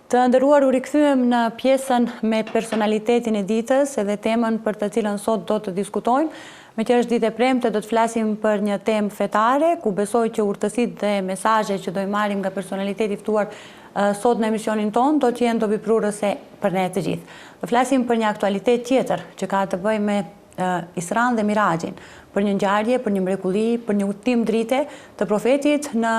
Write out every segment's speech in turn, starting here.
Të nderuar, u rikthyem në pjesën me personalitetin e ditës edhe temën për të cilën sot do të diskutojmë. Me që është ditë e premte, do të flasim për një temë fetare, ku besoj që urtësitë dhe mesazhet që do i marrim nga personaliteti i ftuar sot në emisionin ton do të jenë dobiprurëse për ne të gjithë. Do flasim për një aktualitet tjetër që ka të bëjë me Isran dhe Mirajin, për një ngjarje, për një mrekulli, për një udhtim drite të profetit në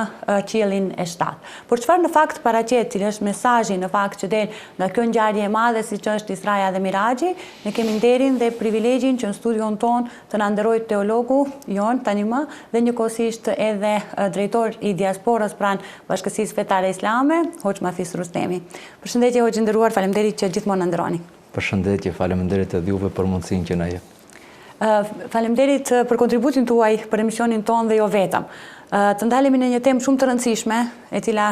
qiellin e 7. Por çfarë në fakt paraqet, cili është mesazhi në fakt që del nga kjo ngjarje e madhe siç është Israja dhe Miraji? Ne kemi nderin dhe privilegjin që në studion ton të na nderojë teologu Jon tani më dhe njëkohësisht edhe drejtor i diasporës pranë Bashkësisë Fetare Islame, Hoxh Mafis Rustemi. Përshëndetje Hoxh i nderuar, faleminderit që gjithmonë na nderoni. Përshëndetje, faleminderit edhe juve për mundësinë që na jep. Faleminderit për kontributin tuaj për emisionin ton dhe jo vetëm. Të ndalemi në një temë shumë të rëndësishme, e cila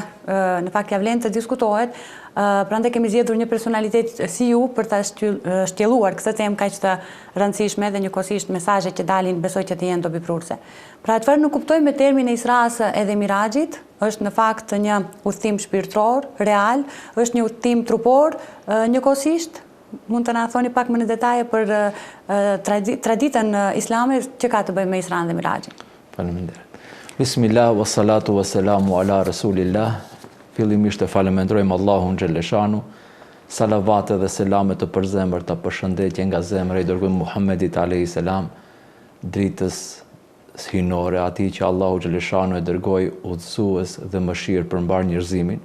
në fakt ja vlen të diskutohet, prandaj kemi zgjedhur një personalitet si ju për ta shtjelluar këtë temë kaq të rëndësishme dhe njëkohësisht mesazhet që dalin besoj që të jenë dobiprurëse. Pra çfarë nuk kuptoj me termin e Isras edhe Mirajit, është në fakt një udhtim shpirtëror, real, është një udhtim trupor, njëkohësisht. Mund të na thoni pak më në detaje për traditën islame që ka të bëjë me Isran dhe Mirajin. Faleminderit. Bismillah, wa salatu wa salamu ala rasulillah. Fillimisht e falemendrojmë Allahun xhelleshanu. Salavate dhe selame të përzemërta, përshëndetje nga zemra i dërguar Muhammedit alayhis salam, dritës hyjnore, atij që Allahu xhelleshanu e dërgoi udhësues dhe mëshirë për mbar njerëzimin,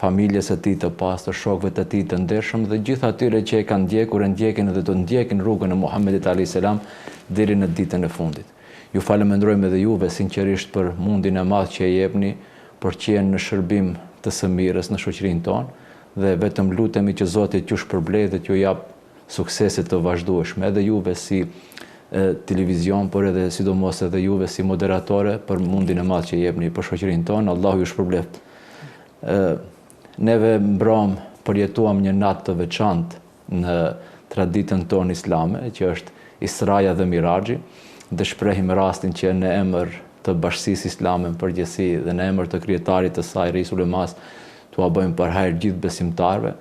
familjes së tij të pastër, shokëve të tij të ndershëm dhe gjithë atyre që e kanë ndjekur, e ndjekin dhe do ndjekin rrugën e Muhammedit alayhis salam deri në ditën e fundit. Ju falemendrojmë edhe juve sinqerisht për mundin e madh që e jepni për që jenë në shërbim të së mirës në shoqërinë tonë dhe vetëm lutemi që Zoti t'ju shpërblejë dhe t'ju jap suksese të vazhdueshme, edhe juve si televizion, por edhe sidomos edhe juve si moderatore për mundin e madh që jepni për shoqërinë tonë. Allahu ju shpërbleft. Neve mbrom përjetuam një natë të veçantë në traditën tonë islame, që është Israja dhe Miraji, dhe shprehim rastin që në emër të Bashkësisë Islame në përgjithësi dhe në emër të krijetarit të saj, Reis Ulemas, t'ua bëjmë përhajër gjithë besimtarëve.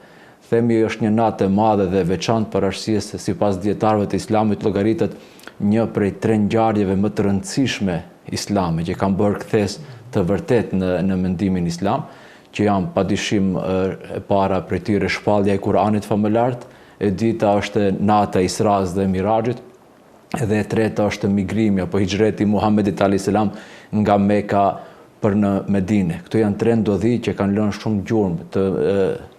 Themi është një natë e madhe dhe veçantë për arsye se sipas dietarëve të Islamit llogaritet një prej 3 ngjarjeve më të rëndësishme islame që kanë bërë kthes të vërtet në mendimin islam, që janë padyshim e para prej tyre shpallja e Kuranit famëlart, e dyta është nata e Isras dhe Mirajit, edhe e treta është migrimi apo hijreti Muhammedit alayhis salam nga Mekka për në Medinë. Këto janë 3 ndodhi që kanë lënë shumë gjurmë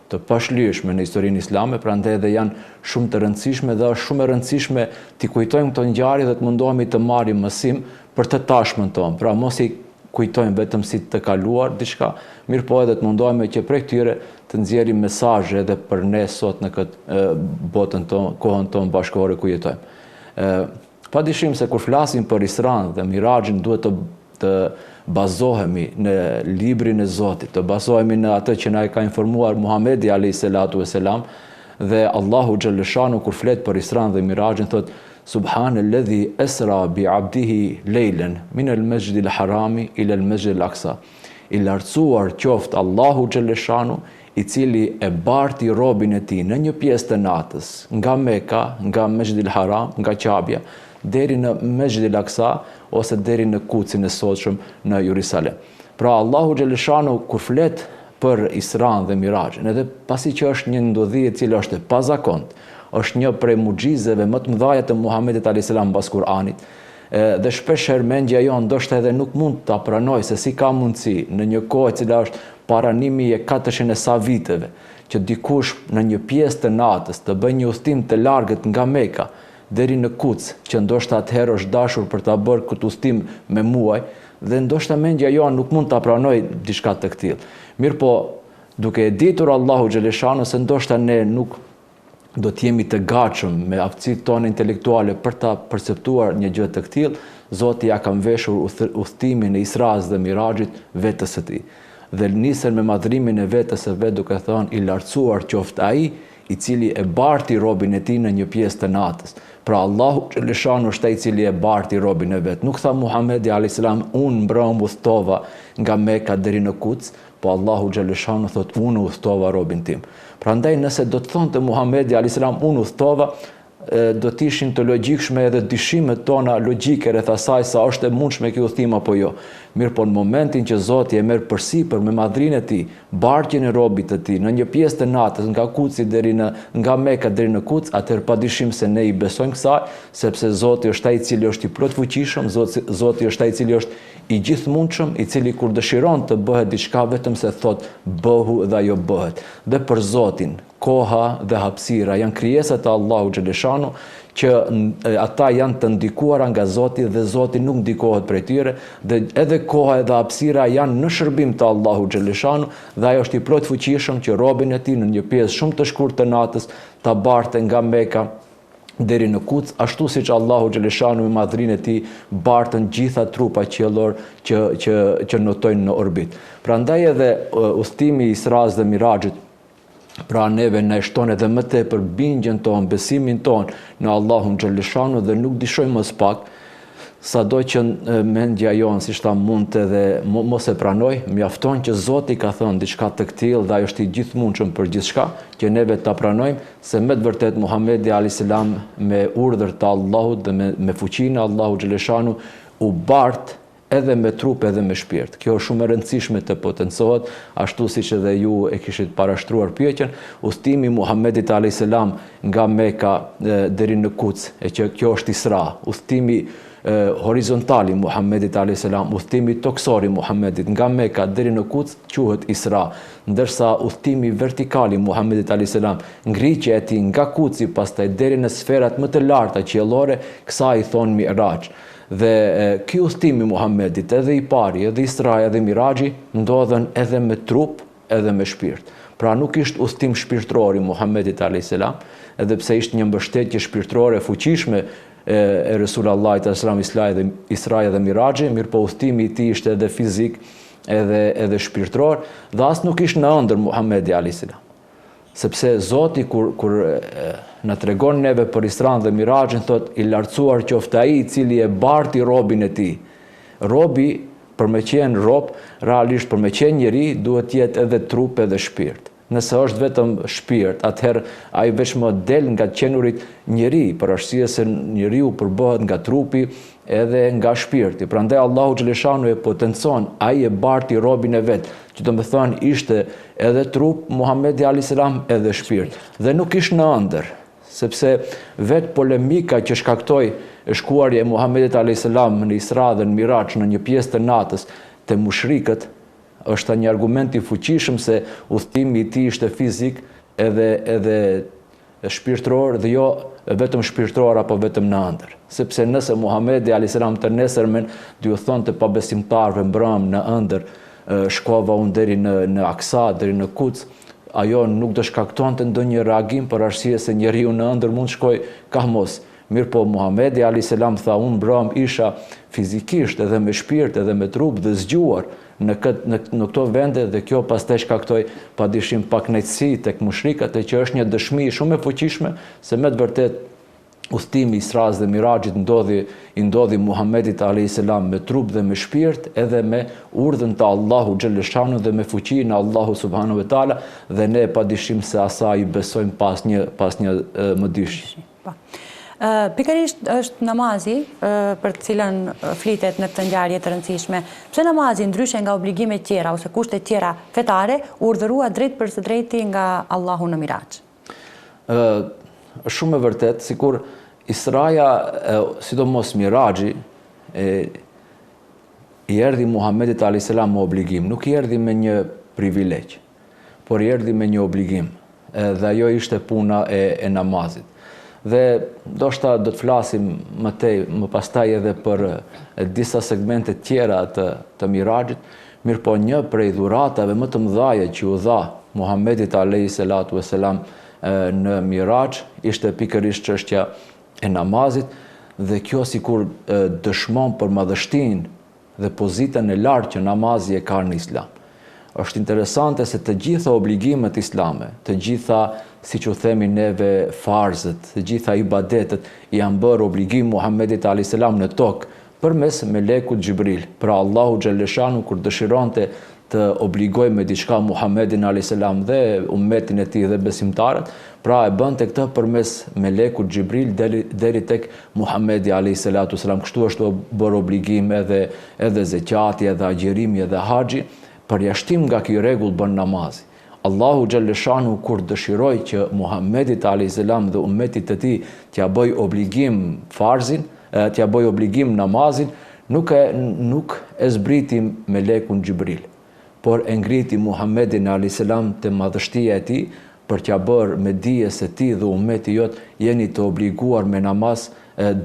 të pashlyeshme në historinë islame, prandaj edhe janë shumë të rëndësishme dhe është shumë e rëndësishme t'i kujtojmë këto ngjarje dhe të mundohemi të marrim mësim për të tashmen tonë. Pra mos i kujtojmë vetëm si të kaluar diçka, mirë po edhe të mundohemi që prej këtyre të nxjerrim mesazhe edhe për ne sot në këtë botën tonë, kohën tonë bashkëore ku jetojmë. Padyshim se kur flasim për Isran dhe Mirajin duhet të bazohemi në librin e Zotit, të bazohemi në atë që na e ka informuar Muhamedi alayhis salatu vesselam, dhe Allahu xhalleshanu kur flet për Isran dhe Mirajin thot Subhanalladhi asra bi abdihi lejlen min al-masjidil harami ila al-masjidil aqsa. I lartësuar qoftë Allahu xhalleshanu, i cili e barti robin e tij në një pjesë të natës nga Mekka, nga Masjidil Haram, nga Qabja, deri në Masjidil Aqsa ose deri në Kucin e sotshëm në Jerusalem. Pra Allahu xhalleshanu kur flet për Isran dhe Mirajin, edhe pasi që është një ndodhi e cila është e pazakontë, është një prej muxhizeve më të mëdha të Muhamedit alayhis salam pas Kuranit, dhe shpeshherë mendja jonë ndoshta edhe nuk mund ta pranoj se si ka mundësi në një kohë e cila është para 1400 e sa viteve që dikush në një pjesë të natës të bëjë një udhtim të largët nga Mekka deri në Kuc, që ndoshta atëherë është dashur për ta bërë këtë udhtim me muaj, dhe ndoshta mendja jonë nuk mund ta pranoj diçka të tillë. Mirë po, duke e ditur Allahu xhalleshanu se ndoshta ne nuk do t'jemi të gatshëm me aftësitë tona intelektuale për ta perceptuar një gjë të tillë, Zoti ja ka veshur udhtimin e Isras dhe Mirajit vetes së tij. Dhe nisën me madhrimin e vetes së vet duke thënë i lartësuar qoftë ai i cili e barti robin e tij në një pjesë të natës. Pra Allahu xhalleshanu është ai i cili e barti robin e vet. Nuk tha Muhamedi alayhis salam unë mbrëm udhtova nga Mekka deri në Kuc, po Allahu xhaleshanu thot unë udhtova robin tim. Prandaj nëse do të thonte Muhamedi alayhis salam unë udhtova, do të ishin të logjikshme edhe dyshimet tona logjike rreth asaj sa është e mundshme ky udhtim apo jo. Mirë, po në momentin që Zoti e merr përsipër me madhrinë e tij, barqjen e robit të tij në një pjesë të natës nga Kuci nga Mekka deri në Kuc, atëherë padyshim se ne i besojmë kësaj, sepse Zoti është ai i cili është i plot fuqishëm, Zoti është ai i cili është i gjithmundshëm, i cili kur dëshiron të bëhet diçka vetëm se thot bëhu dhe ajo bëhet. Dhe për Zotin, koha dhe hapësira janë krijesat e Allahu xhaleshanu, që ata janë të ndikuara nga Zoti dhe Zoti nuk ndikohet prej tyre, dhe edhe koha dhe hapësira janë në shërbim të Allahu xhaleshanu, dhe ai është i plot fuqishëm që robën e tij në një pjesë shumë të shkurtë të natës ta barte nga Mekka deri në Kuc, ashtu siç Allahu xhaleshanu me madhrinë e tij bartën gjitha trupat qiellor që notojnë në orbit. Prandaj edhe udhtimi i Isras dhe Miraxhit pra neve në shton edhe më tepër bindjen tonë, besimin tonë në Allahun xhaleshanu dhe nuk dishojmë më pak, sado që mendja jonë, si shta mund të dhe mos e pranoj, mjafton që Zoti ka thënë diçka të këtillë dhe ajo është i gjithmundshëm për gjithçka, që neve ta pranojmë, se me të vërtet Muhamedi alayhis salam me urdhër të Allahut dhe me fuqinë e Allahut xhaleshanu u bart edhe me trup edhe me shpirt. Kjo është shumë e rëndësishme të potencohet, ashtu siç edhe ju e kishit parashtruar pyetjen, udhtimi i Muhamedit alayhis salam nga Mekka deri në Kuc, e që kjo është Isra, udhtimi horizontali Muhamedit alayhis salam, udhtimi toksori Muhamedit nga Mekka deri në Kuc quhet Isra, ndërsa udhtimi vertikali Muhamedit alayhis salam, ngriqja e tij nga Kuci pastaj deri në sferat më të larta qiellore, kësaj i thon Mi'raj. Dhe ky udhtim i Muhamedit, edhe i pari, edhe Israja edhe Miraxhi, ndodhen edhe me trup, edhe me shpirt. Pra nuk ishte udhtim shpirtëror i Muhamedit alayhis salam, edhe pse ishte një mbështetje shpirtërore fuqishme e Resulallahit alayhis salam Israja dhe Miraxhi, mirë po udhtimi i tij ishte edhe fizik, edhe shpirtëror, dhe as nuk ishte në ëndër Muhamedi alayhis salam. Sepse Zoti kur na tregon neve për Isran dhe Miraxhin, thot i lartësuar qoftë ai i cili e barti robin e tij. Robi, për me qenë rob, realisht për me qenë njeri, duhet jetë edhe trup edhe shpirt. Nëse është vetëm shpirt, atëherë ai veç më del nga qenurit njeri, për arsye se njeriu përbëhet nga trupi edhe nga shpirti. Prandaj Allahu xhaleshanu e potencon, ai e barti robin e vet, që do të thonë ishte edhe trup Muhamedi alayhis salam edhe shpirt. Dhe nuk ishte në ëndër, sepse vetë polemika që shkaktoi shkuarja e Muhamedit alayhis salam në Isra dhe në Mirax në një pjesë të natës te mushrikët, është një argument i fuqishëm se udhtimi i tij ishte fizik edhe shpirtëror dhe jo vetëm shpirtëror apo vetëm në ëndër. Sepse nëse Muhamedi alayhis salam të nesërmen do u thonte pabesimtarëve mbrëm në ëndër, shkova unë deri në Aksa, deri në Kuc, ajo nuk do shkaktonte ndonjë reagim për arsye se njeriu në ëndër mund shkoj ka mos. Mirë po Muhamedi alayhis salam tha unë mbrëm isha fizikisht edhe me shpirt edhe me trup dhe zgjuar në këto vende, dhe kjo pastaj shkaktoi padyshim pakënaqësi tek mushrikat, që është një dëshmi shumë e fuqishme se me të vërtet udhtimi i Isras dhe Miraxhit i ndodhi Muhamedit alayhis salam me trup dhe me shpirt, edhe me urdhën të Allahu xhaleshanu dhe me fuqinë e Allahu subhanahu wa taala, dhe ne padyshim se asaj besojmë pas një mëdyshje. Pikërisht është namazi për të cilën flitet në këtë ngjarje të rëndësishme. Pse namazi, ndryshe nga obligimet tjera ose kushtet tjera fetare, urdhërua drejt për së drejti nga Allahu në Mirax? Është shumë e vërtet, sikur Israja, sidomos Miraxhi, i erdhi Muhamedit alayhis salam me obligim, nuk i erdhi me një privilegj, por i erdhi me një obligim, dhe ajo ishte puna e namazit. Dhe ndoshta do të flasim më pastaj edhe për disa segmente tjera të Miraxhit, mirë po një prej dhuratave më të mëdha që u dha Muhamedit alayhis salatu vesselam në Mirax ishte pikërisht çështja e namazit, dhe kjo sikur dëshmon për madhështinë dhe pozitën e lartë që namazi e ka në Islam. Është interesante se të gjitha obligimet islame, të gjitha, siç u themi neve, farzët, të gjitha ibadetet janë bërë obligim Muhamedit alayhis salam në tokë përmes melekut Xhibril. Pra Allahu xhaleshanu kur dëshironte të obligoj me diçka Muhammedin a.s. dhe ummetin e tij dhe besimtarët, pra e bënte këtë përmes melekut Xhibril deri tek Muhammedi a.s. Kështu është bërë obligim edhe zeqati, edhe agjerimi, edhe haxhi, përjashtim nga ky rregull bën namazi. Allahu xhalleshanu kur dëshiroi që Muhammedit a.s. dhe ummetit të tij t'ia bëj obligim farzin, t'ia bëj obligim namazin, nuk e zbriti melekun Xhibril, por e ngriti Muhammedin a.s. te madhështia e tij për t'ia bërë me dije se ti dhe ummeti jot jeni të obliguar me namaz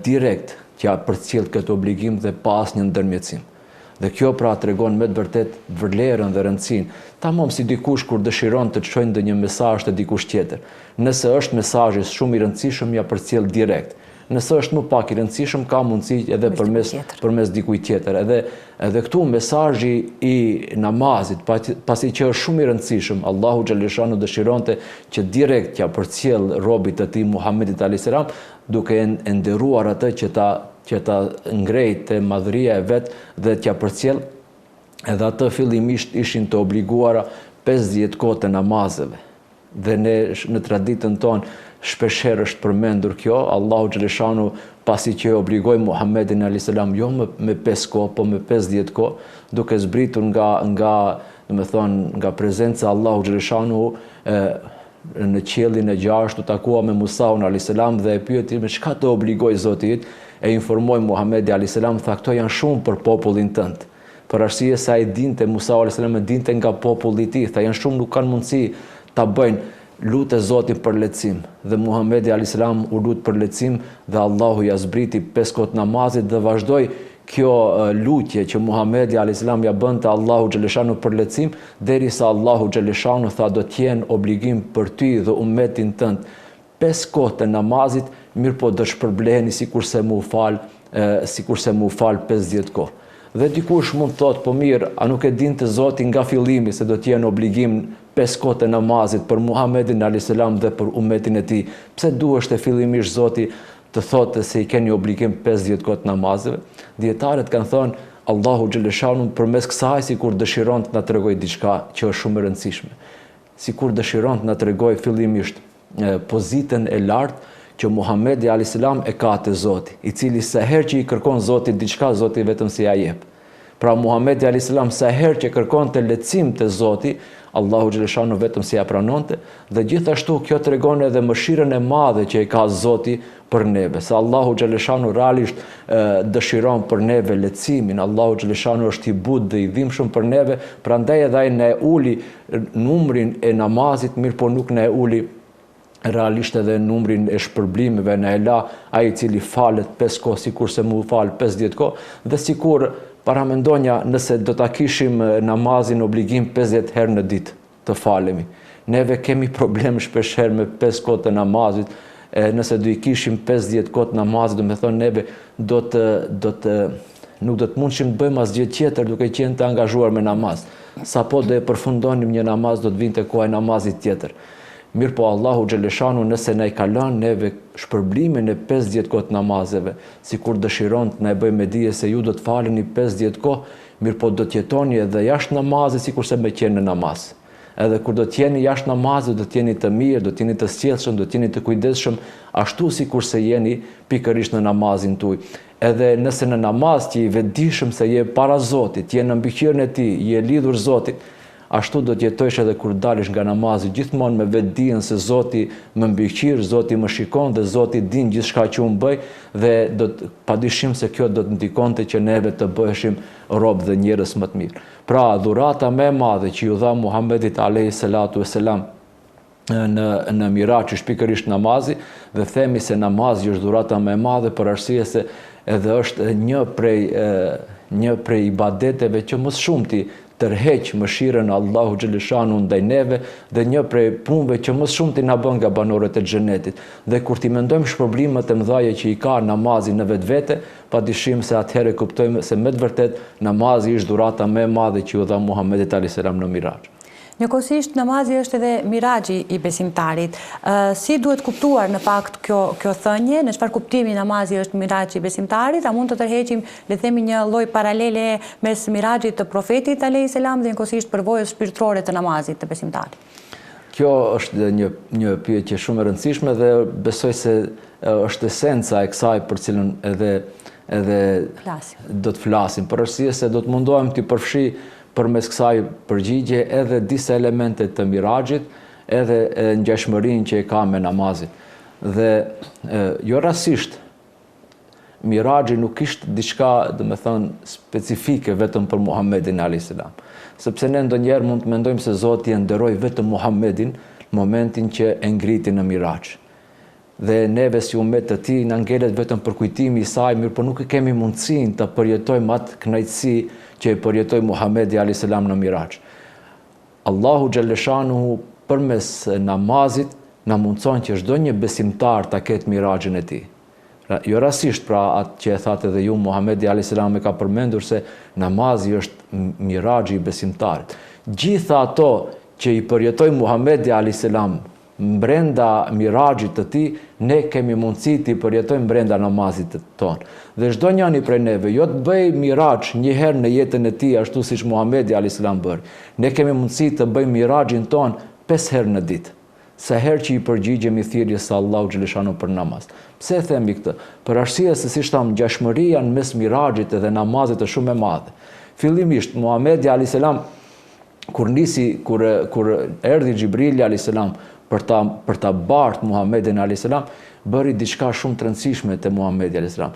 direkt, t'ia përcjell këtë obligim dhe pa asnjë ndërmjetësim. Dhe kjo pra tregon me të vërtet vlerën dhe rëndësinë, tamam si dikush kur dëshiron të çojë ndonjë mesazh të dikush tjetër. Nëse është mesazhi shumë i rëndësishëm, ja përcjell direkt. Nëse është më pak i rëndësishëm, ka mundësi edhe përmes dikujt tjetër. Edhe këtu mesazhi i namazit, pasi që është shumë i rëndësishëm, Allahu xhaleshanu dëshironte që direkt t'ia përcjell robit të tij Muhammedit a.s. duke e nderuar atë që ta ngrejt te madhëria e vet dhe t'ia përcjell, edhe atë fillimisht ishin të obliguara 50 kohë të namazeve. Dhe në traditën tonë shpeshherë është përmendur kjo, Allahu xhaleshanu pasi që e obligoi Muhammedin a.s. jo me 5 kohë, po me 50 kohë, duke zbritur nga prezenca Allahu xhaleshanu në qiellin e 6 u takua me Musaun a.s. dhe e pyeti me çka të obligoj Zoti yt, e informoi Muhammedi a.s. tha këto janë shumë për popullin tënd. Për arsye se ai dinte Musa a.s. dinte nga populli i tij, tha janë shumë, nuk kanë mundësi ta bëjnë, lutë Zotin për lehtësim. Dhe Muhammedi a.s. u lut për lehtësim dhe Allahu ja zbriti 5 kohë namazit dhe vazhdoi kjo lutje që Muhammedi a.s. ja bënte Allahu xhaleshanu për lehtësim, derisa Allahu xhaleshanu tha do të jenë obligim për ty dhe ummetin tënd 5 kohë të namazit, mirë po do shpërbleheni sikurse mu fal 50 kohë. Dhe dikush mund të thotë, po mirë, a nuk e dinte Zoti nga fillimi se do të jenë obligim 5 kohë të namazit për Muhammedin a.s. dhe për ummetin e tij. Pse duhet e fillimisht Zoti të thotë se i keni obligim 50 kohë të namazeve? Dietarët kanë thënë Allahu xhaleshanu përmes kësaj sikur dëshiron të na tregojë diçka që është shumë e rëndësishme. Sikur dëshiron të na tregojë fillimisht pozitën e lartë që Muhammedi a.s. e ka te Zoti, i cili sa herë që i kërkon Zotit diçka, Zoti vetëm si ja jep. Pra Muhammedi a.s. sa herë që kërkonte lehtësim te Zoti, Allahu xhaleshanu vetëm si ja pranonte, dhe gjithashtu kjo tregon edhe mëshirën e madhe që e ka Zoti për neve. Se Allahu xhaleshanu realisht dëshiron për neve lehtësimin, Allahu xhaleshanu është i butë dhe i dhimbshëm për neve, prandaj edhe ai na e uli numrin e namazit, mirë po nuk na e uli realisht edhe numrin e shpërblimeve, na e la ai i cili falet 5 kohë sikurse mu fal 50 kohë, dhe sikur paramendonja nëse do ta kishim namazin obligim 50 herë në ditë të falemi. Neve kemi problem shpeshherë me 5 kohë të namazit, nëse do i kishim 50 kohë të namazit, do me thonë neve nuk do të mundshim të bëjmë asgjë tjetër duke qenë të angazhuar me namaz. Sapo do e përfundonim një namaz, do të vinte koha e namazit tjetër. Mirë po Allahu xhaleshanu nëse na i ka lënë neve shpërblimin e 50 kohë të namazeve, sikur dëshiron të na e bëjë me dije se ju do të faleni 50 kohë, mirë po do të jetoni edhe jashtë namazit sikurse me qenë në namaz. Edhe kur do të jeni jashtë namazit, do të jeni të mirë, do të jeni të sjellshëm, do të jeni të kujdesshëm, ashtu sikurse jeni pikërisht në namazin tuaj. Edhe nëse në namaz që i vetëdijshëm se je para Zotit, je në mbikëqyrjen e tij, je lidhur Zotit, ashtu do të jetojsh edhe kur dalish nga namazi, gjithmonë me vetdijen se Zoti më mbikëqyr, Zoti më shikon dhe Zoti din gjithçka që unë bëj, dhe padyshim se kjo do të ndikonte që neve të bëheshim rob dhe njerëz më të mirë. Pra dhurata më e madhe që ju dha Muhammedit alayhi salatu vesselam në Miraç është pikërisht namazi, dhe themi se namazi është dhurata më e madhe për arsye se edhe është një prej ibadeteve që më shumti tërheq mëshirën Allahu xhaleshanu ndaj neve, dhe një prej punëve që më shumti na bën nga banorët e xhenetit. Dhe kur ti mendojmë shpërblimet e mëdha që i ka namazi në vetvete, padyshim se atëherë kuptojmë se me të vërtet namazi është dhurata më e madhe që u dha Muhammedit alayhis salam në Miraç. Njëkohësisht namazi është edhe miraxhi i besimtarit. Si duhet kuptuar në fakt kjo thënie, në çfarë kuptimi namazi është miraxhi i besimtarit? A mund të tërheqim, le të themi, një lloj paralele mes miraxhit të profetit alayhis salam dhe njëkohësisht përvojës shpirtërore të namazit të besimtarit? Kjo është një pyetje shumë e rëndësishme dhe besoj se është esenca e kësaj për cilën edhe do të flasim. Për arsye se do të mundohem të përfshi përmes kësaj përgjigje edhe disa elemente të miraxhit, edhe ngjashmërinë që e ka me namazin. Dhe jo rastisht miraxhi nuk ishte diçka, domethënë, specifike vetëm për Muhamedit alayhis salam. Sepse ne ndonjëherë mund të mendojmë se Zoti e nderoi vetëm Muhamedin në momentin që e ngriti në miraxh. Dhe neve si umet të tij na ngelet vetëm për kujtimi i saj, mirë, por nuk kemi mundësinë të përjetojmë atë kënaqësi që e përjetoi Muhamedi alayhis salam në miraxh. Allahu xhaleshanuhu përmes namazit na mundson që çdo një besimtar ta ketë miraxhin e tij. Jo rastisht, pra, atë që e thatë edhe ju, Muhamedi alayhis salam e ka përmendur se namazi është miraxhi i besimtarit. Gjitha ato që i përjetoi Muhamedi alayhis salam brenda miraxhit të tij, ne kemi mundësi të përjetojmë brenda namazit tonë. Dhe çdo njëri prej neve jo të bëj miraxh një herë në jetën e tij ashtu siç Muhamedi alayhis salam bëri. Ne kemi mundësi të bëjmë miraxhin ton 5 herë në ditë. Sa herë që i përgjigjemi thirrjes së Allahu xhaleshanu për namaz. Pse e themi këtë? Për arsye se siç tham, ngjashmëria mes miraxhit dhe namazit është shumë e madhe. Fillimisht Muhamedi alayhis salam kur erdhi Xhibrili alayhis salam për ta bartë Muhamedin alayhis salam, bëri diçka shumë të rëndësishme te Muhamedi alayhis salam.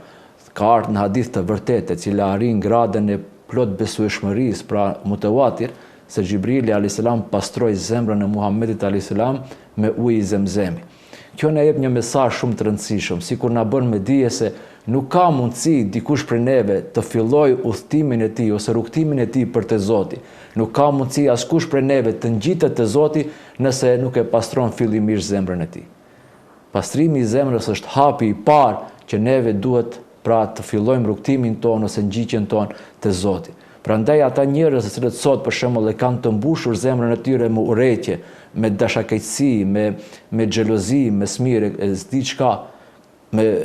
Ka ardhur në hadith të vërtetë, e cila arrin gradën e plot besueshmërisë, pra mutawatir, se Xhibrili alayhis salam pastroi zemrën e Muhamedit alayhis salam me ujë i Zemzemi. Kjo na jep një mesazh shumë të rëndësishëm, sikur na bën me dije se nuk ka mundësi dikush prej neve të fillojë udhtimin e tij ose rrugtimin e tij për te Zoti. Nuk ka mundësi askush prej neve të ngjitet te Zoti nëse nuk e pastron fillimisht zemrën e tij. Pastrimi i zemrës është hapi i parë që neve duhet, pra, të fillojmë rrugtimin ton ose ngjitjen ton te Zoti. Prandaj ata njerëz të cilët sot për shembull e kanë të mbushur zemrën e tyre me urrëtie, me dashakeqësi, me xhelozi, me smirë, diçka,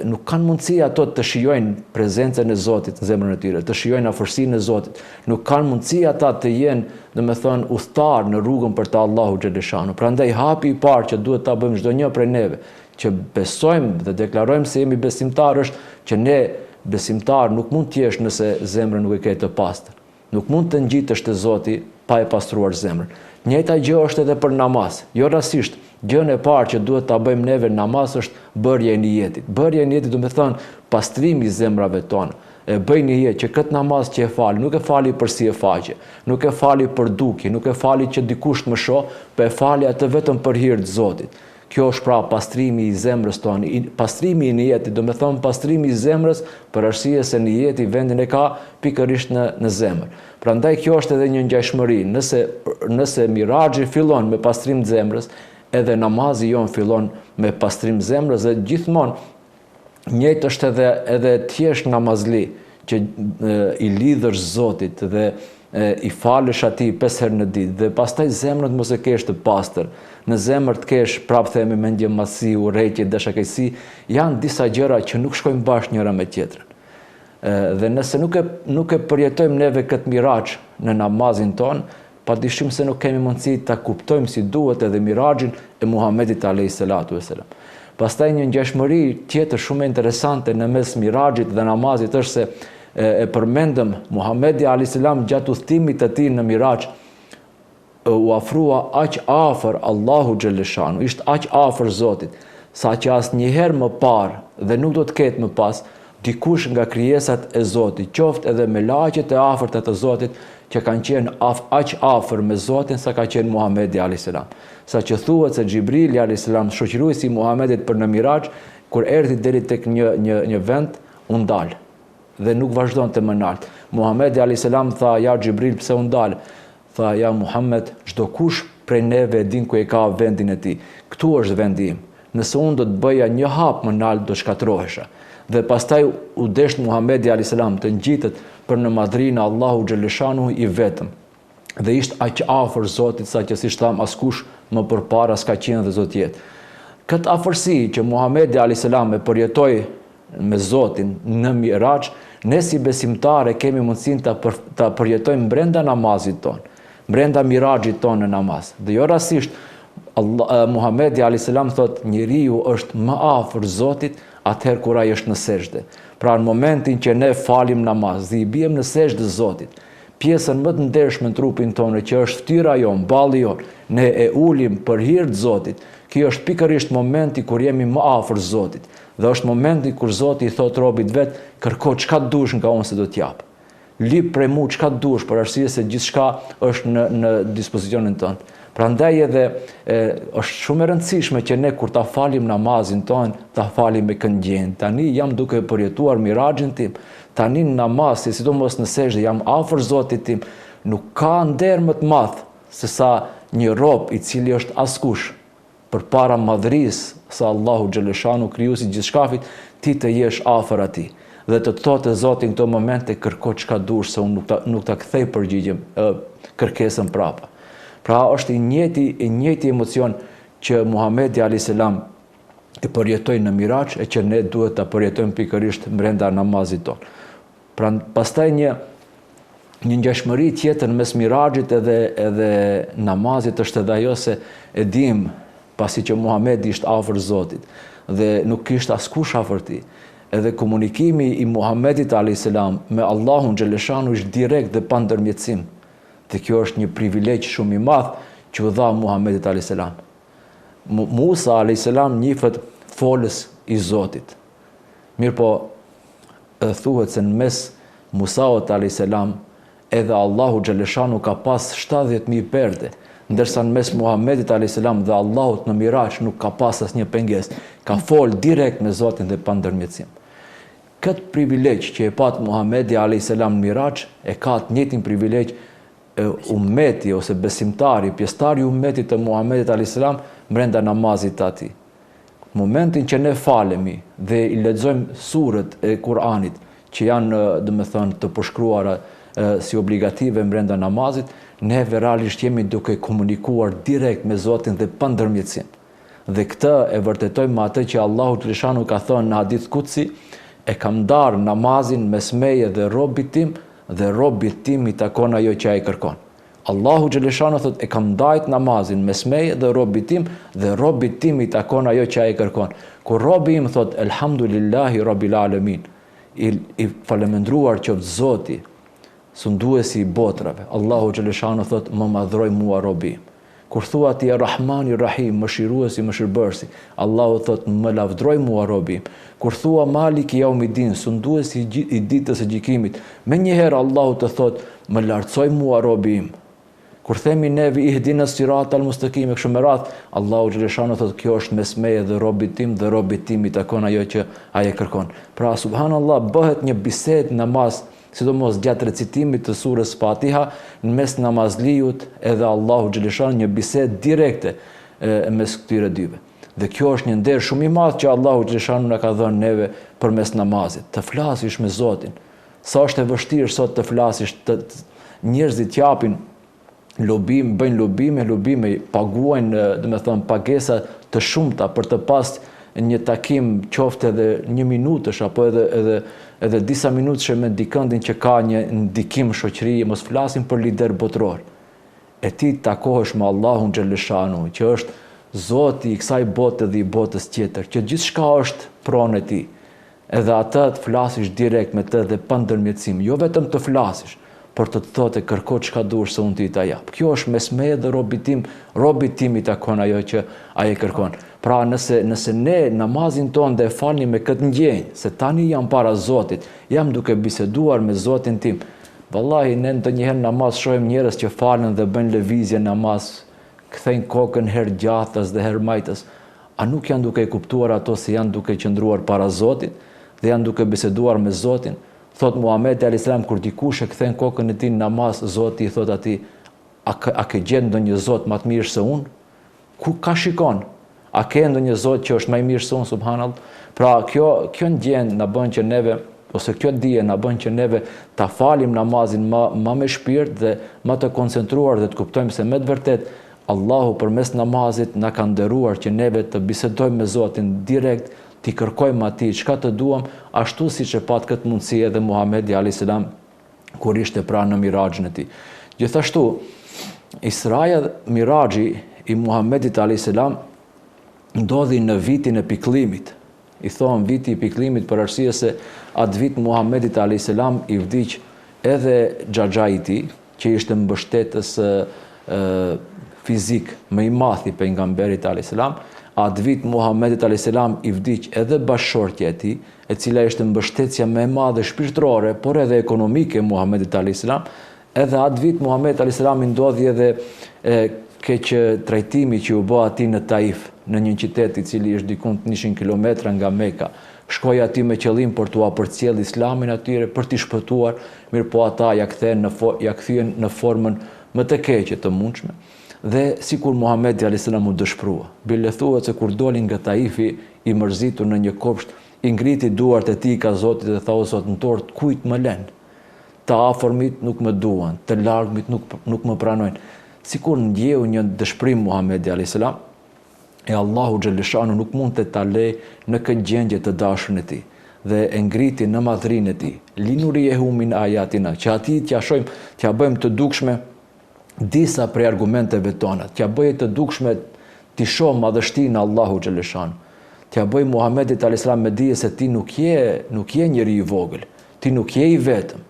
nuk kanë mundësi ato të shijojnë prezencën e Zotit në zemrën e tyre, të shijojnë afërsinë e Zotit. Nuk kanë mundësi ata të jenë, domethënë, udhëtar në rrugën për të Allahu xhaleshanu. Prandaj hapi i parë që duhet ta bëjmë çdo një prej neve, që besojmë dhe deklarojmë se jemi besimtar, është që ne besimtar nuk mund të jesh nëse zemra nuk e ke të pastër. Nuk mund të ngjitesh te Zoti pa e pastruar zemrën. Njëjta gjë është edhe për namaz. Jo rastisht, gjën e parë që duhet ta bëjmë neve namaz është bërja e niyetit. Bërja e niyetit do të thonë pastrimi i zemrave tona. E bëj niyet që këtë namaz që e fali, nuk e fali për si e faqe, nuk e fali për dukje, nuk e fali që dikush të më shoh, por e fali atë vetëm për hir të Zotit. Kjo është pra pastrimi i zemrës tonë, pastrimi i niyetit, do të thonë pastrimi i zemrës për arsye se niyeti vendin e ka pikërisht në zemër. Prandaj kjo është edhe një ngjashmëri. Nëse miraxhi fillon me pastrim të zemrës, edhe namazi jon fillon me pastrim të zemrës, dhe gjithmonë njëjtë është edhe thjesht namazli që i lidhësh Zotit dhe i falësh atij 5 herë në ditë dhe pastaj zemrën mos e kesh të pastër. Në zemër të kesh, prapë themi, mendjemasi, urrëtie, dashakeqësi, janë disa gjëra që nuk shkojnë bashkë njëra me tjetrën. Dhe nëse nuk e përjetojmë neve këtë miraxh në namazin ton, padyshim se nuk kemi mundësi ta kuptojmë si duhet edhe miraxhin e Muhamedit alayhis salatu vesselam. Pastaj një ngjashmëri tjetër shumë interesante në mes miraxhit dhe namazit është se e përmendëm Muhamedi alayhis salam gjatë udhëtimit të tij në miraxh u afrua aq afër Allahu xhaleshanu, ishte aq afër Zotit, sa që asnjëherë më parë dhe nuk do të ketë më pas dikush nga krijesat e Zotit, qoftë edhe me laqet e afërta të Zotit, që kanë qenë aq afër me Zotin sa ka qenë Muhamedi alayhis salam. Sa që thuhet se Xhibrili alayhis salam, shoqëruesi i Muhamedit për në miraxh, kur erdhi deri tek një vend, u ndal dhe nuk vazhdonte më lart. Muhamedi alayhis salam tha: "Ja Xhibril, pse u ndal?" Tha: "Ja Muhammed, çdo kush prej neve din ku e ka vendin e tij. Ktu është vendi im. Nëse unë do të bëja një hap më lart, do shkatërrohesha." Dhe pastaj u desht Muhamedi alayhis salam të ngjitet për në madhrinë Allahu xhaleshanu i vetëm. dhe ishte aq afër Zotit sa që si tham askush më përpara s'ka qenë dhe Zot jetë. Këtë afërsi që Muhamedi a.s. e përjetoi me Zotin në Miraç, ne si besimtare kemi mundësinë ta përjetojmë brenda namazit ton, brenda Miraxhit ton në namaz. Dhe jo rastisht Muhamedi a.s. thot njeriu është më afër Zotit atëherë kur ai është në sejdë. Pra në momentin që ne falim namaz dhe i bijem në sejdë Zotit, pjesën më të ndershme në trupin tonë që është fytyra jon, balli jon, ne e ulim për hir të Zotit. Ky është pikërisht momenti kur jemi më afër Zotit. Dhe është momenti kur Zoti i thot robit vet, kërko çka dush nga unë se do t'jap. Lip prej mu çka dush, për arsye se gjithçka është në dispozicionin tënd. Prandaj edhe është shumë e rëndësishme që ne kur ta falim namazin ton, ta falim me këndjen. Tani jam duke përjetuar Miraxhin tim. Tani në namaz, sidomos në sejdë, jam afër Zotit tim. Nuk ka nder më të madh se sa një rob i cili është askush përpara madhërisë sa Allahu xhaleshanu krijuesi gjithçkafit, ti të jesh afër atij. Dhe të thotë Zoti në këto momente kërko çka dush se unë nuk ta kthej përgjigjem kërkesën prapa. Pra është i njëjti emocion që Muhamedi a.s. e përjetoi në Miraç e që ne duhet ta përjetojmë pikërisht brenda namazit ton. Pra pastaj një ngjashmëri tjetër mes Miraxhit edhe namazit është edhe ajo se e dim pasi që Muhamedi ishte afër Zotit dhe nuk kishte askush afër tij. Edhe komunikimi i Muhamedit a.s. me Allahun xhaleshanu ishte direkt dhe pa ndërmjetësim. Dhe kjo është një privilegj shumë i madh që u dha Muhamedit a.s. Musa a.s. njihet folës i Zotit. Mirpo thuhet se në mes Musaut a.s. edhe Allahu xhaleshanu ka pas 70.000 perde, ndërsa në mes Muhamedit a.s. dhe Allahut në Miraç nuk ka pas asnjë pengesë. Ka fol direkt me Zotin dhe pa ndërmjetësim. Këtë privilegj që e pat Muhamedi a.s. në Miraç e ka të njëjtin privilegj ummeti ose besimtari, pjesëtari i ummetit të Muhamedit a.s. brenda namazit të atij. Momentin që ne falemi dhe i lexojmë surët e Kur'anit që janë, domethënë, të përshkruara si obligative brenda namazit, ne realisht jemi duke komunikuar direkt me Zotin dhe pa ndërmjetësim. Dhe këtë e vërtetojmë me atë që Allahu xhaleshanu ka thënë në hadith kutsi, e kam ndarë namazin mes meje dhe robit tim, dhe robit tim i takon ajo që ai kërkon. Allahu xhaleshanu thot e kam ndajt namazin mes meje dhe robit tim, dhe robit tim i takon ajo që ai kërkon. Kur robi im thot elhamdulillahi rabbil alamin, i falemendruar qoftë Zoti, sunduesi i botrave, Allahu xhaleshanu thot më madhroj mua robi im. Kur thua ti Rahmani Rahim, mëshiruesi, mëshirbërësi, Allahu thot më lavdroj mua robi im. Kur thua Maliki Yawmiddin, sunduesi i ditës së gjykimit, më njëherë Allahu të thot më lartësoj mua robi im. Kur themi neve ihdinas siratal mustaqim kështu me radh, Allahu xhaleshanu thot kjo është mes meje dhe robit tim i takon ajo që ai e kërkon. Pra subhanallahu bëhet një bisedë namaz, sidomos gjatë recitimit të surës Fatiha, në mes namazliut edhe Allahu xhaleshanu një bisedë direkte mes këtyre dyve. Dhe kjo është një nder shumë i madh që Allahu xhaleshanu na ka dhënë neve përmes namazit, të flasish me Zotin. Sa është e vështirë sot të flasish, njerëzit japin bëjnë lobime, paguajnë, domethënë pagesa të shumta për të pas një takim qoftë edhe 1 minutësh apo edhe disa minutësh me dikëndin që ka një ndikim shoqërie, mos flasim për lider botror. E ti takohesh me Allahun xhaleshanu, që është Zoti i kësaj bote dhe i botës tjetër, që gjithçka është pronë e tij. Edhe atë të flasish direkt me të dhe pa ndërmjetësim, jo vetëm të flasish, por të thotë kërko çka dush se unë ti ta jap. Kjo është mes meje dhe robit tim i takon ajo që ai e kërkon. Pra nëse ne namazin ton dhe falni me këtë ndjenjë, se tani jam para Zotit, jam duke biseduar me Zotin tim. Vallahi ne ndonjëherë namaz shohim njerëz që falen dhe bëjnë lëvizje namaz, kthejnë kokën herë gjatës dhe herë majtës. A nuk janë duke kuptuar ato se janë duke qëndruar para Zotit dhe janë duke biseduar me Zotin? Thot Muhamedi a.s. kur dikush e kthen kokën e tij në namaz, Zoti i thot atij, a ke gjetë ndonjë Zot më të mirë se unë? Ku ka shikon? A ke ndonjë Zot që është më i mirë se unë, subhanallahu? Pra kjo ndjenjë na bën që neve ose kjo dije na bën që neve ta falim namazin ma me shpirt dhe ma të koncentruar dhe të kuptojmë se me të vërtet Allahu përmes namazit na ka nderuar që neve të bisedojmë me Zotin direkt, t'i kërkojmë atij çka të duam, ashtu siç e pat këtë mundësi edhe Muhamedi alayhis salam kur ishte pranë në Miraxhin e tij. Gjithashtu, Israja dhe Miraxhi i Muhamedit alayhis salam ndodhi në vitin e pikëllimit. I thonë viti i pikëllimit për arsye se atë vit Muhamedit alayhis salam i vdiq edhe xhaxhai i tij, që ishte mbështetës fizik më i madh i pejgamberit alayhis salam. Atë vit Muhamedit alayhis salam i vdiq edhe bashkëshortja e tij, e cila ishte mbështetësia më e madhe shpirtërore, por edhe ekonomike e Muhamedit alayhis salam. Edhe atë vit Muhamedit alayhis salam i ndodhi edhe keq trajtimi që u bë atij në Taif, në një qytet i cili është diku 100 kilometra nga Meka. Shkoi aty me qëllim për t'u përcjell islamin atyre, për t'i shpëtuar, mirë po ata ja kthyen në formën më të keqe të mundshme. Dhe sikur Muhamedi alayhis salam u dëshprua. Bile thuhet se kur doli nga Taifi i mërzitur në një kopsht, i ngriti duart e tij ka Zotit dhe tha: "O Zot, në tort kujt më lën? Të afërmit nuk më duan, të largëmit nuk më pranojnë." Sikur ndjeu një dëshpërim Muhamedi alayhis salam, e Allahu xhaleshanu nuk mund të ta lej në këtë gjendje të dashurin e tij dhe e ngriti në madhrinë e tij. Linuriyehu min ayatina, që atij t'ja shojmë, t'ja bëjmë të dukshme disa prej argumenteve tona, t'ja bëjë të dukshme t'i shohë madhështinë e Allahu xhaleshanu. T'ja bëj Muhamedit alayhis salam me dije se ti nuk je njeri i vogël, ti nuk je i vetëm.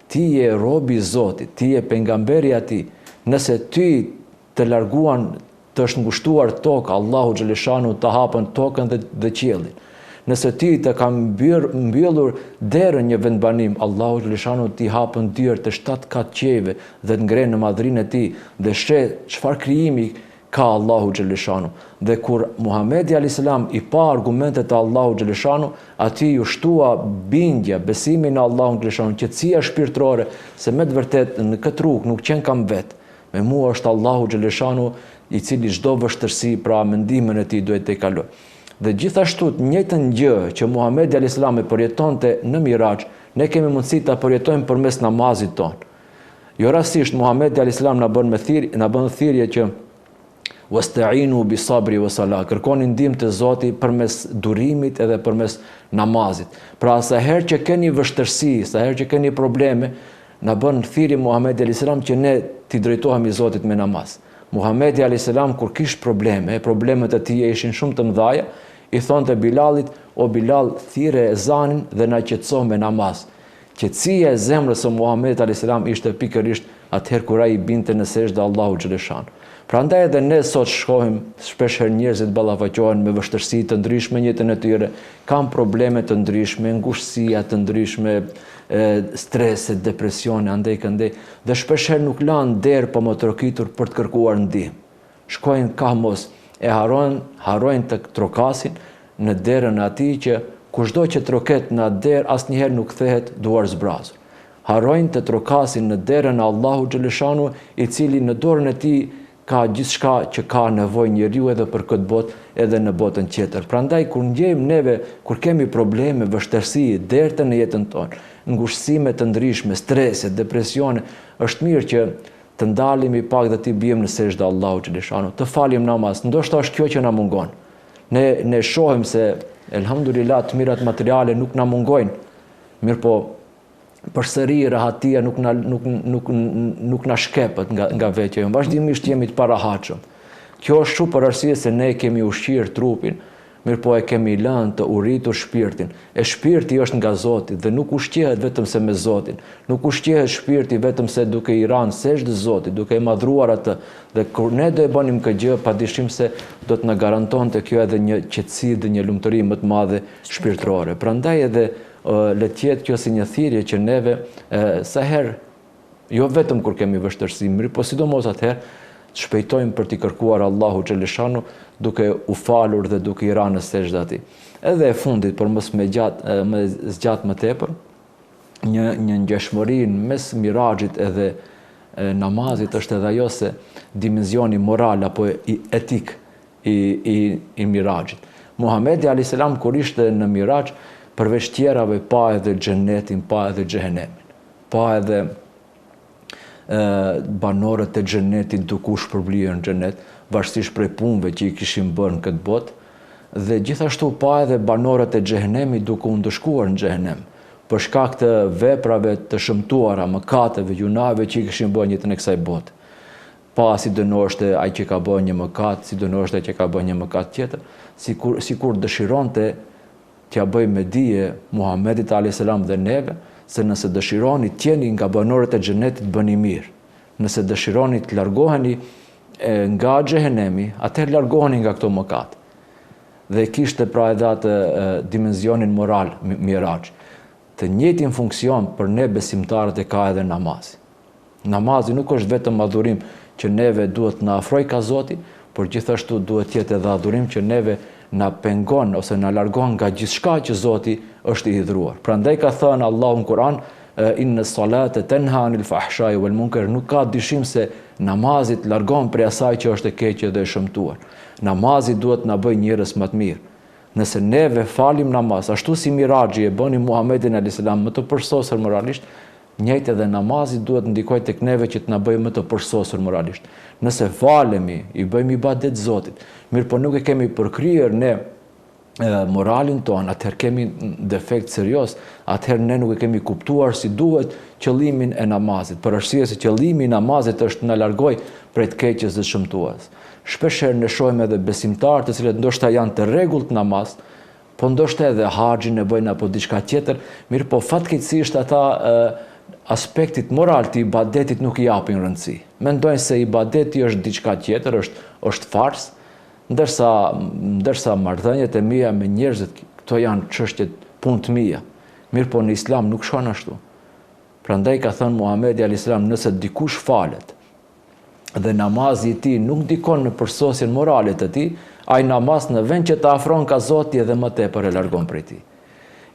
Ti je robi i Zotit, ti je pejgamberi i Atij. Nëse ty të larguan të është ngushtuar tokë, Allahu xhaleshanu të hapën tokën dhe qiellin. Nëse ti të ka mbyllur derën një vendbanim, Allahu xhaleshanu t'i hapën dyert të 7 kat qiejve dhe të ngrenë në madhrinë e tij dhe sheh çfarë krijimi ka Allahu xhaleshanu. Dhe kur Muhamedi alayhis salam i pa argumentet e Allahu xhaleshanu, atij ju shtua bindja, besimi në Allahun xhaleshanu, qetësia shpirtërore se me të vërtetë në këtë rrugë nuk qen kam vet. Me mua është Allahu xhaleshanu i cili çdo vështirësi pra mendimin e tij duhet të kaloj. Dhe gjithashtu të njëjtën gjë që Muhamedi alayhis salam e përjetonte në Miraxh, ne kemi mundësi ta përjetojmë përmes namazit ton. Jo rastisht Muhamedi alayhis salam na bën thirrje që wasta'inu bis sabri was salah, kërkoni ndihmë te Zoti përmes durimit edhe përmes namazit. Pra sa herë që keni vështirësi, sa herë që keni probleme, na bën thirrje Muhamedi alayhis salam që ne t'i drejtohemi Zotit me namaz. Muhamedi alayhis salam kur kishte probleme, problemet e tij ishin shumë të mëdha, i thonte Bilalit: "O Bilal, thirrë ezanin dhe na qetëso me namaz." Qetësia e zemrës së Muhamedit alayhis salam ishte pikërisht atëherë kur ai binte në sejdë Allahu xhaleshanu. Prandaj edhe ne sot shkohim shpesh herë njerëzit ballafaqohen me vështirësi të ndryshme në jetën e tyre, kanë probleme të ndryshme, ngushësia të ndryshme, strese, depresione, andej këndej, dhe shpesh herë nuk lanë derë pa më trokitur për të kërkuar ndihmë. Shkojnë ka mos e harrojnë të trokasin në derën e atij që kushdo që troket në atë derë asnjëherë nuk kthehet duar zbrazur. Harrojnë të trokasin në derën e Allahu xhaleshanu, i cili në dorën e tij ka gjithçka që ka nevojë njeriu edhe për këtë botë edhe në botën tjetër. Prandaj kur ndjejmë neve, kur kemi probleme, vështirësi, derte në jetën tonë, ngushësime të ndryshme, strese, depresione, është mirë që të ndalemi pak dhe të bijmë në sejdë Allahu xhaleshanu, të falim namaz. Ndoshta është kjo që na mungon. Ne shohim se elhamdulillah të mirat materiale nuk na mungojnë. Mirë po, përsëri rahatia nuk na shkepet nga vetja jonë. Vazhdimisht jemi të parahatshëm. Kjo është shumë për arsye se ne kemi ushqyer trupin, mirë po e kemi lënë të uritur shpirtin. E shpirti është nga Zoti dhe nuk ushqehet vetëm se me Zotin. Nuk ushqehet shpirti vetëm se duke i rënë sejdë Zotit, duke i madhruar atë. Dhe kur ne do e bënim këtë gjë, padyshim se do të na garantonte kjo edhe një qetësi dhe një lumturi më të madhe shpirtërore. Prandaj edhe le të jetë kjo si një thirrje që neve sa herë, jo vetëm kur kemi vështirësi, mirë po sidomos atëherë të shpejtojmë për t'i kërkuar Allahu xhaleshanu duke u falur dhe duke i rënë në sejdë atij. Edhe e fundit, por mos me zgjat më tepër, një ngjashmëri mes Miraxhit edhe namazit është edhe ajo se dimensioni moral apo etik i Miraxhit. Muhamedi alayhis salam kur ishte në Miraxh përveç tjerave pa edhe xhenetin, pa edhe xhehenemin, pa edhe banorët e xhenetit duke u shpërblyer në xhenet, varësisht prej punëve që i kishin bërë në këtë botë, dhe gjithashtu pa edhe banorët e xhehenemit duke u ndëshkuar në xhehenem, për shkak të veprave të shëmtuara, mëkateve, gjunave që i kishin bërë jetën e kësaj bote. Pa si dënoshte ai që ka bërë një mëkat, si dënoshte ai që ka bërë një mëkat tjetër, sikur dëshironte t'ja bëj me dije Muhamedit a.s. dhe neve, se nëse dëshironi t'jeni nga banorët e xhenetit bëni mirë. Nëse dëshironi të largoheni nga xhehenemi, atëherë largoheni nga këto mëkat. Dhe kishte pra edhe atë dimenzionin moral Miraxhi. Të njëjtin funksion për ne besimtarët e ka edhe namazi. Namazi nuk është vetëm adhurim që neve duhet na afroj ka Zoti, por gjithashtu duhet jetë edhe adhurim që neve na pengon ose na largon nga gjithçka që Zoti është i hidhur. Prandaj ka thënë Allahu në Kur'an, inna salata tanha anil fahsha'i wal munkar, nuk ka dyshim se namazi të largon prej asaj që është e keqe dhe e shëmtuar. Namazi duhet na bëj njerëz më të mirë. Nëse neve falim namaz, ashtu si Miraxhi e bëni Muhamedit a.s. më të përsosur moralisht, njëjtë edhe namazi duhet ndikojë tek neve që të na bëjë më të përsosur moralisht. Nëse falemi, i bëjmë ibadet Zotit, mirë po nuk e kemi përkryer ne moralin ton, atëherë kemi defekt serioz, atëherë ne nuk e kemi kuptuar si duhet qëllimin e namazit, për arsye se qëllimi i namazit është na largoj prej të keqes dhe shëmtues. Shpeshherë ne shohim edhe besimtarë të cilët ndoshta janë të rregullt namaz, po ndoshta edhe haxhin e bëjnë apo diçka tjetër, mirë po fatkeqësisht ata aspektit moral të ibadetit nuk i japin rëndësi. Mendojnë se ibadeti është diçka tjetër, është fars, ndërsa marrëdhëniet e mia me njerëzit, këto janë çështje punë të mia. Mirë po në Islam nuk shkon ashtu. Prandaj ka thënë Muhamedi a.s. nëse dikush falet dhe namazi i tij nuk ndikon në përsosjen morale të tij, ai namaz në vend që të afron ka Zoti edhe më tepër e largon prej tij.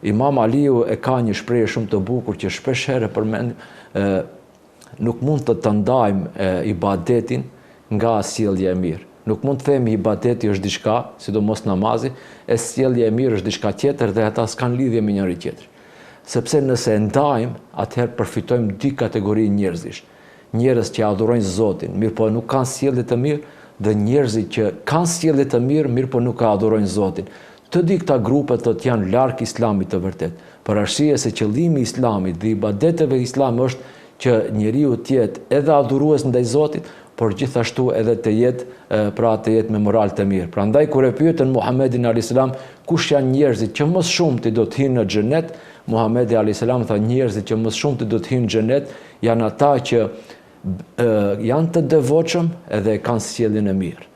Imam Aliu e ka një shprehje shumë të bukur që shpesh herë përmend, nuk mund të ndajmë ibadetin nga sjellja e mirë. Nuk mund të themi ibadeti është diçka, sidomos namazi, e sjellja e mirë është diçka tjetër dhe ata s'kan lidhje me njëri tjetrin. Sepse nëse e ndajmë, atëherë përfitojmë dy kategori njerëzish. Njerëz që adhurojnë Zotin, mirë po nuk kanë sjellje të mirë, dhe njerëzit që kanë sjellje të mirë, mirë po nuk adhurojnë Zotin. Të dy këta grupe të janë larg Islamit të vërtet. Për arsye se qëllimi i Islamit dhe ibadeteve Islamit është që njeriu të jetë edhe adhurues ndaj Zotit, por gjithashtu edhe të jetë me moral të mirë. Prandaj kur e pyetën Muhamedit a.s. kush janë njerëzit që më shumti do të hyjnë në xhenet, Muhamedi a.s. tha njerëzit që më shumti do të hyjnë në xhenet janë ata që janë të devotshëm edhe kanë sjelljen e mirë.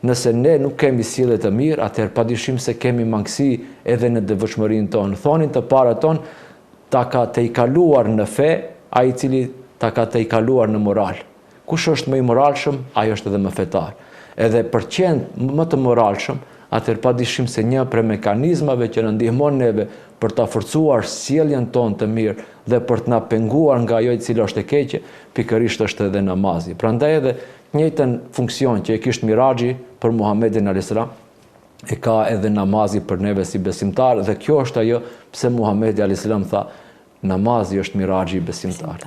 Nëse ne nuk kemi sjellje të mirë, atëherë padyshim se kemi mangësi edhe në devotshmërinë tonë. Thonin të parët tonë, ta ka të i kaluar në fe, ai i cili ta ka të i kaluar në moral. Kush është më i moralshëm, ai është edhe më fetar. Edhe për qenë më të moralshëm, atëherë padyshim se një prej mekanizmave që na ndihmon neve për ta forcuar sjelljen tonë të mirë dhe për të na penguar nga ajo e cila është e keqe, pikërisht është edhe namazi. Prandaj edhe njëjtën funksion që e kishte Miraxhi për Muhamedit a.s. e ka edhe namazi për neve si besimtar, dhe kjo është ajo pse Muhamedi a.s. tha namazi është Miraxhi i besimtarit.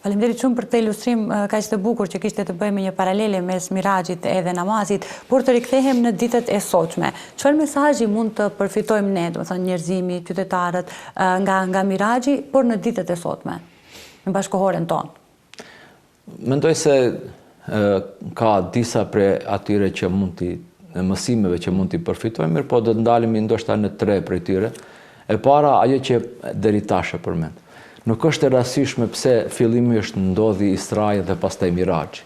Faleminderit shumë për këtë ilustrim kaq të bukur që kishte të bëjë me një paralele mes Miraxhit edhe namazit, por të rikthehem në ditët e sotme. Çfarë mesazhi mund të përfitojmë ne, domethënë njerëzimi, qytetarët, nga Miraxhi, por në ditët e sotme, në bashkohoren tonë? Mendoj se ka disa prej atyre që mësimeve që mund t'i përfitojmë, mirë po do të ndalemi ndoshta në 3 prej tyre. E para, ajo që deri tash e përmend. Nuk është e rastishme pse fillimisht ndodhi Israja dhe pastaj Miraxhi.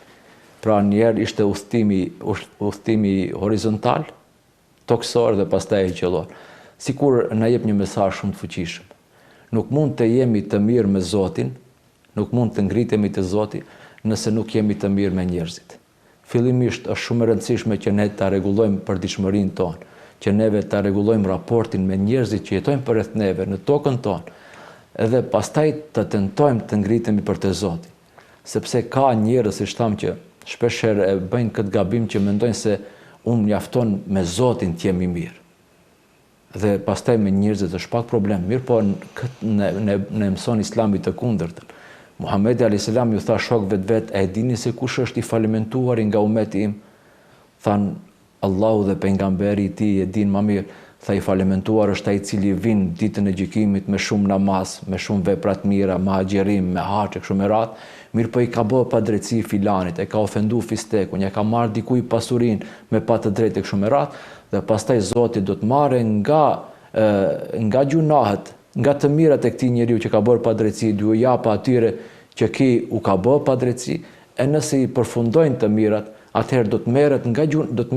Pra njerë ishte udhëtimi horizontal, toksor dhe pastaj e qellor. Sikur na jep një mesazh shumë të fuqishëm. Nuk mund të jemi të mirë me Zotin, nuk mund të ngritemi te Zoti nëse nuk jemi të mirë me njerëzit. Fillimisht është shumë e rëndësishme që ne ta rregullojmë përditshmërinë tonë, që neve ta rregullojmë raportin me njerëzit që jetojnë përreth neve në tokën tonë, edhe pastaj të tentojmë të ngritemi për te Zoti. Sepse ka njerëz, siç tham, që shpeshherë e bëjnë këtë gabim që mendojnë se unë mjafton me Zotin të jemi mirë. Dhe pastaj me njerëzit është pak problem. Mirë po ne mëson Islami të kundërtën. Muhamedi alayhis salam ju tha shokëve vet, e dini se kush është i falimentuar nga ummeti im? Than Allahu dhe pejgamberi i tij e din më mirë. Tha i falimentuar është ai i cili vin ditën e gjykimit me shumë namaz, me shumë vepra të mira, me agjerim, me haxh, kështu me radhë. Mirë po i ka bërë pa drejtësi filanit, e ka ofendu fistekun, ja ka marrë dikujt pasurinë me pa të drejtë kështu me radhë, dhe pastaj Zoti do të marrë nga gjunahet, nga të mirat e këtij njeriu që ka bërë pa drejtësi, do u jap atyre që ki u ka bërë pa drejtësi, e nëse i përfundojnë të mirat, atëherë do të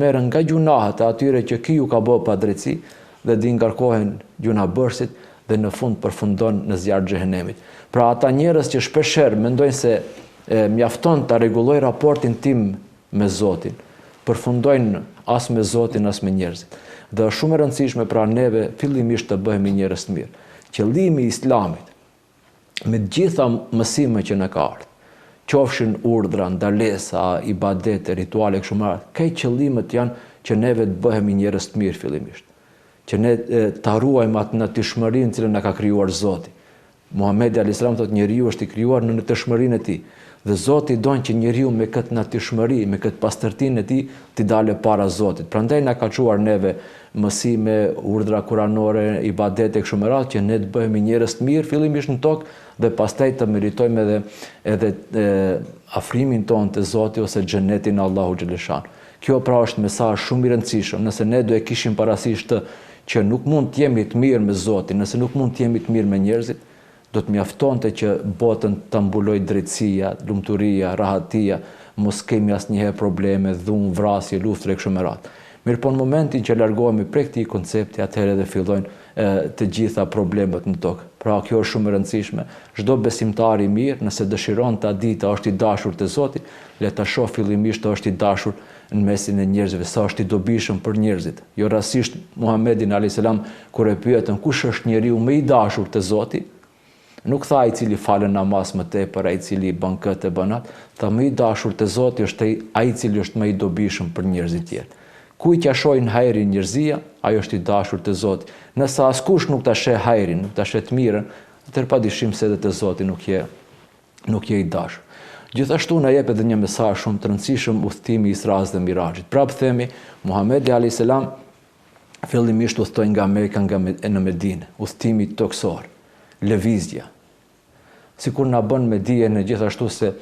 merren nga gjunahet e atyre që ki u ka bërë pa drejtësi dhe do i ngarkohen gjunabërësit dhe në fund përfundon në zjarr xhehenemit. Pra ata njerëz që shpeshherë mendojnë se mjafton ta rregulloj raportin tim me Zotin, përfundojnë as me Zotin as me njerëzit. Dhe është shumë e rëndësishme pra neve fillimisht të bëhemi njerëz të mirë. Qëllimi i Islamit me të gjitha mësimet që na ka ardhur, qofshin urdhra, ndalesa, ibadete, rituale kështu me radhë, këto qëllimet janë që neve të bëhemi njerëz të mirë fillimisht. Që ne ta ruajmë atë natyrshmërinë që na ka krijuar Zoti. Muhamedi alayhis salam thotë njeriu është i krijuar në natyrshmërinë e tij. Dhe Zoti don që njeriu me këtë natyrshmëri, me këtë pastërtinë e tij, të dalë para Zotit. Prandaj na ka çuar neve mësime, urdhra kuranore, ibadete kështu me radhë, që ne të bëhemi njerëz të mirë fillimisht në tokë dhe pastaj të meritojmë edhe afrimin tonë te Zoti ose xhenetin e Allahu xhaleshan. Kjo pra është mesazh shumë i rëndësishëm. Nëse ne do e kishim parasysh që nuk mund të jemi të mirë me Zotin, nëse nuk mund të jemi të mirë me njerëzit, do të mjaftonte që botën ta mbuloj drejtësia, lumturia, rahatia, mos kemi asnjëherë probleme, dhunë, vrasje, luftë kështu me radhë. Mirë po në momentin që largohemi prej këtij koncepti, atëherë dhe fillojnë të gjitha problemet në tokë. Pra kjo është shumë e rëndësishme. Çdo besimtar i mirë, nëse dëshiron ta ditë ta është i dashur te Zoti, le ta shoh fillimisht të është i dashur në mesin e njerëzve, sa është i dobishëm për njerëzit. Jo rastisht Muhamedit alayhis salam kur e pyetën kush është njeriu më i dashur te Zoti, nuk tha ai i cili falën namaz më tepër, ai i cili bën këtë, bën atë, tha më i dashur te Zoti është ai i cili është më i dobishëm për njerëzit tjerë. Kujt ja shohin hajrin njerëzia, ai është i dashur te Zoti. Nëse askush nuk ta sheh hajrin, nuk ta sheh të mirën, atëherë padyshim se edhe te Zoti nuk je i dashur. Gjithashtu na jep edhe një mesazh shumë të rëndësishëm udhëtimi i Isras dhe Miraxhit. Prapë themi, Muhamedi alayhis salam fillimisht udhtoi nga Mekka në Medinë, udhëtimi toksor, lëvizja. Sikur na bën me dije në gjithashtu se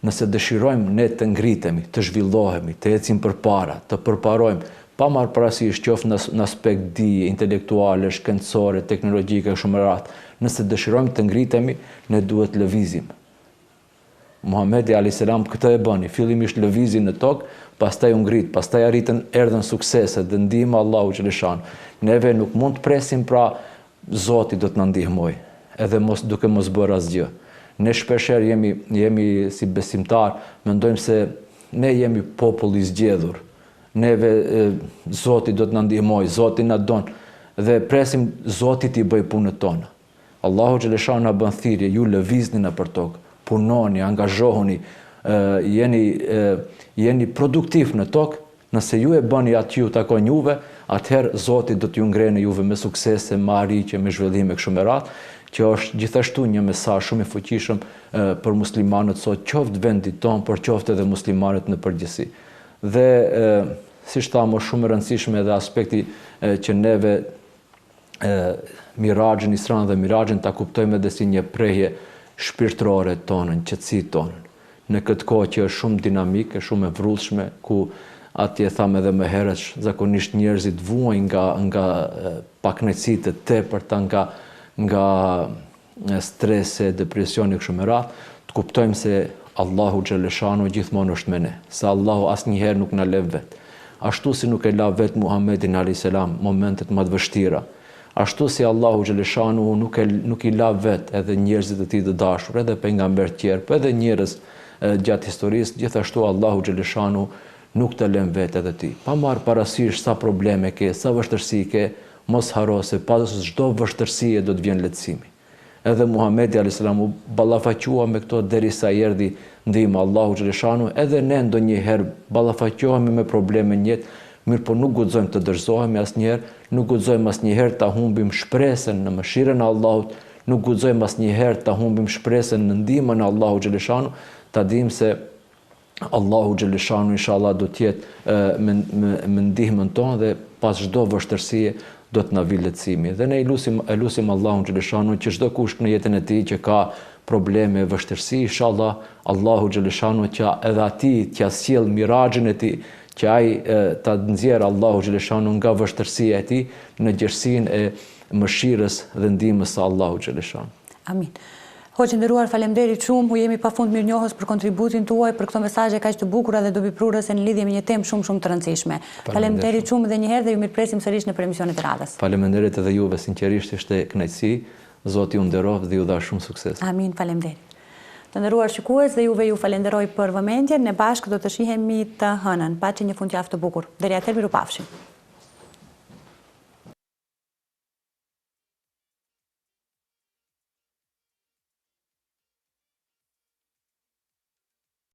nëse dëshirojmë ne të ngritemi, të zhvillohemi, të ecim përpara, të përparojmë, pa marrë parasysh qoftë në aspekt dije, intelektuale, shkencore, teknologjike, kështu me radhë, nëse dëshirojmë të ngritemi, ne duhet lëvizim. Muhamedi alayhis salam këtë e bëni, fillimisht lëvizi në tokë, pastaj u ngrit, pastaj erdhën sukseset dhe ndihma Allahu xhaleshan. Neve nuk mund të presim pra Zoti do të na ndihmojë, edhe duke mos bërë asgjë. Ne shpeshherë jemi si besimtar, mendojmë se ne jemi popull i zgjedhur. Neve Zoti do të na ndihmojë, Zoti na don dhe presim Zoti t'i bëj punën tonë. Allahu xhaleshan na bën thirrje, ju lëvizni nëpër tokë, punoni, angazhohuni, jeni produktiv në tokë. Nëse ju e bëni atë që ju takon juve, atëherë Zoti do t'ju ngrenë juve me suksese, me arritje, me zhvillime kështu me radhë, që është gjithashtu një mesazh shumë i fuqishëm për muslimanët sot, qoftë vendit tonë, por qoftë edhe muslimanët në përgjithësi. Dhe siç thamë, shumë e rëndësishme edhe aspekti që neve Miraxhin, Isran dhe Miraxhin ta kuptojmë edhe si një prehje shpirtërore tonën, qetësitë tonën. Në këtë kohë që është shumë dinamike, shumë e vrrullshme, ku atje thamë edhe më herët, zakonisht njerëzit vuajnë nga pakënaqësitë të tepërta, nga stresi, depresioni kështu me radhë, të kuptojmë se Allahu xhaleshanu gjithmonë është me ne, se Allahu asnjëherë nuk na lë vet. Ashtu si nuk e la vet Muhamedit alayhis salam momentet më të vështira, ashtu si Allahu xhaleshanu nuk i la vet edhe njerëzit e tij të dashur, edhe pejgamberët tjerë, po edhe njerëz gjatë historisë, gjithashtu Allahu xhaleshanu nuk të lën vet edhe ti. Pa marrë parasysh sa probleme ke, sa vështirësi ke, mos haro se pas çdo vështirësie do të vjen lehtësimi. Edhe Muhamedi alayhis salam u ballafaqua me këto derisa erdhi ndihma Allahu xhaleshanu, edhe ne ndonjëherë ballafaqohemi me probleme në jetë, mirë po nuk guxojmë të dorëzohemi asnjëherë, nuk guxojmë asnjëherë ta humbim shpresën në mëshirën e Allahut, nuk guxojmë asnjëherë ta humbim shpresën në ndihmën e Allahut xhaleshanu, ta dimë se Allahu xhaleshanu inshallah do të jetë me ndihmën tonë dhe pas çdo vështirësie do të na vi lehtësimi. Dhe ne e lutim Allahun xhaleshanu që çdo kush në jetën e tij që ka probleme, vështirësi, inshallah Allahu xhaleshanu që edhe atij t'ia sjell miraxhin e tij, që ai ta nxjerrë Allahu xhaleshanu nga vështirësia e tij në gjerësinë e mëshirës dhe ndihmës së Allahu xhaleshanu. Amin. Hoqë nderuar, faleminderit shumë, u jemi pafund mirënjohës për kontributin tuaj, për këto mesazhe kaq të bukura dhe dobiprurëse në lidhje me një temë shumë të rëndësishme. Faleminderit shumë edhe një herë dhe ju mirëpresim sërish në emisionet e radhës. Faleminderit edhe juve, sinqerisht ishte kënaqësi. Zoti ju nderoj dhe ju dha shumë sukses. Amin, faleminderit. Të nderuar shikues, dhe juve ju falenderoj për vëmendjen. Ne bashkë do të shihemi të hënën. Paçi një fundjavë të bukur. Deri atëherë, mirupafshim.